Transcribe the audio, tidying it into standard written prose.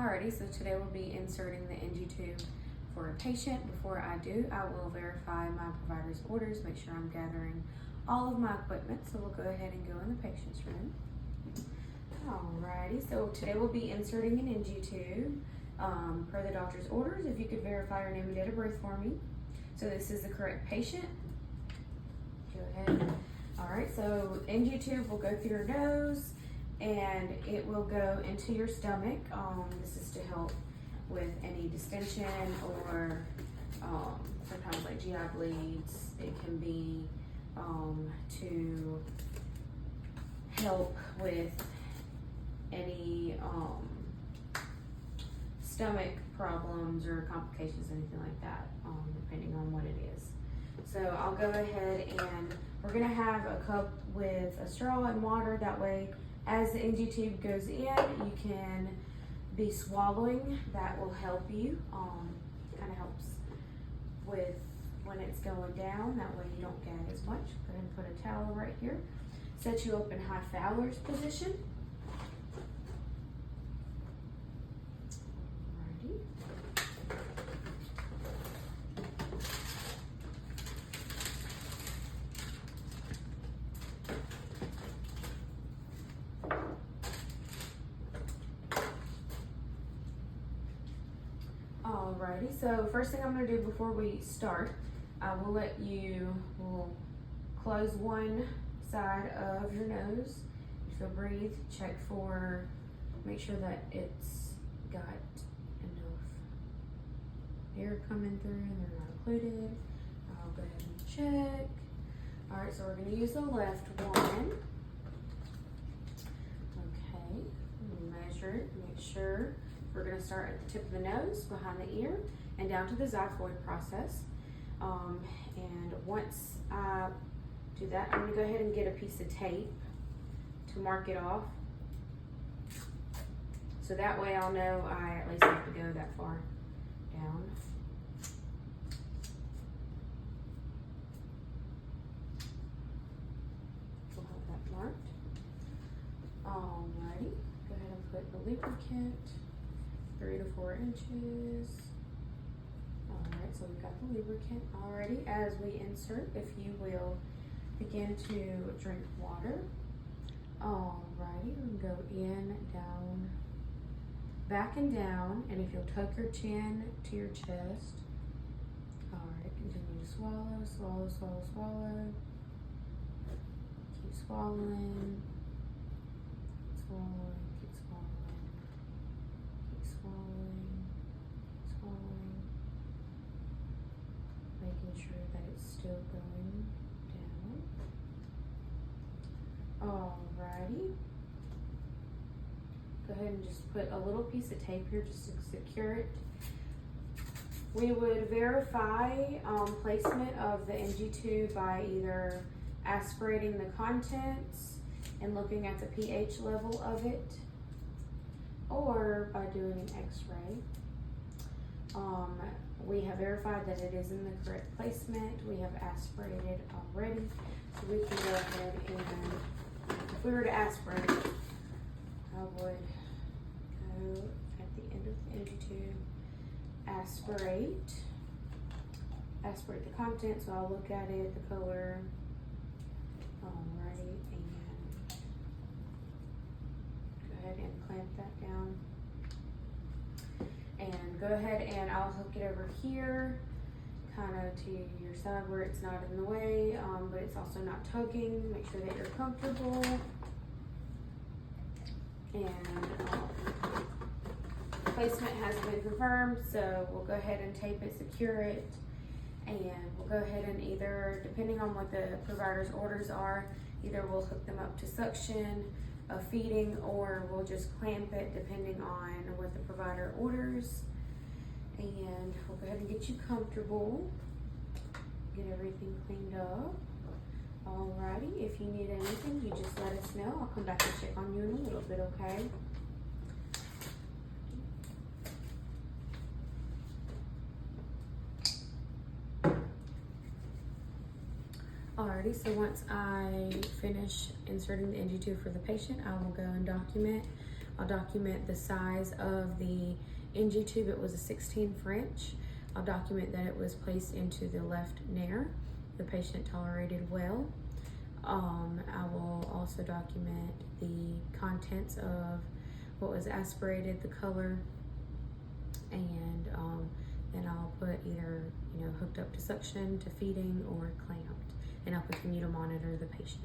Alrighty, so today we'll be inserting the NG tube for a patient. Before I do, I will verify my provider's orders, make sure I'm gathering all of my equipment. So we'll go ahead and go in the patient's room. Alrighty, so today we'll be inserting an NG tube per the doctor's orders. If you could verify your name and date of birth for me. So this is the correct patient. Go ahead. Alright, so NG tube will go through your nose and it will go into your stomach. This is to help with any distension or sometimes like GI bleeds. It can be to help with any stomach problems or complications, anything like that, depending on what it is. So I'll go ahead and we're gonna have a cup with a straw and water. That way, as the NG tube goes in, you can be swallowing. That will help you. Kind of helps with when it's going down. That way you don't gag as much. Go ahead and put a towel right here. Set you up in high Fowler's position. Alrighty, so first thing I'm going to do before we start, I will we'll close one side of your nose. If you'll breathe, check for, make sure that it's got enough air coming through and they're not occluded. I'll go ahead and check. Alright, so we're going to use the left one. Okay, measure it, make sure. We're going to start at the tip of the nose, behind the ear, and down to the xiphoid process. And once I do that, I'm going to go ahead and get a piece of tape to mark it off. So that way I'll know I at least have to go that far down. We'll have that marked. Alrighty, go ahead and put the lubricant. 3 to 4 inches. Alright, so we've got the lubricant already. As we insert, if you will begin to drink water. Alrighty, we'll go in, down, back and down, and if you'll tuck your chin to your chest. Alright, continue to swallow, swallow, swallow, swallow. Keep swallowing, swallowing. Swallowing, making sure that it's still going down. Alrighty. Go ahead and just put a little piece of tape here just to secure it. We would verify placement of the NG tube by either aspirating the contents and looking at the pH level of it, or by doing an x-ray. We have verified that it is in the correct placement. We have aspirated already. So we can go ahead and, if we were to aspirate, I would go at the end of the NG tube, aspirate the content. So I'll look at it, the color. Alrighty, and go ahead and clamp that down. And go ahead and I'll hook it over here, kind of to your side where it's not in the way, but it's also not tugging. Make sure that you're comfortable. And placement has been confirmed, so we'll go ahead and tape it, secure it, and we'll go ahead and either, depending on what the provider's orders are, either we'll hook them up to suction, a feeding, or we'll just clamp it depending on what the provider orders. And we'll go ahead and get you comfortable, get everything cleaned up. Alrighty, if you need anything, you just let us know. I'll come back and check on you in a little bit, okay? Alrighty, so once I finish inserting the NG tube for the patient, I will go and document I'll document the size of the NG tube. It was a 16 French. I'll document that it was placed into the left nair. The patient tolerated well. I will also document the contents of what was aspirated, the color, and then I'll put either, hooked up to suction, to feeding, or clamped, and I'll continue to monitor the patient.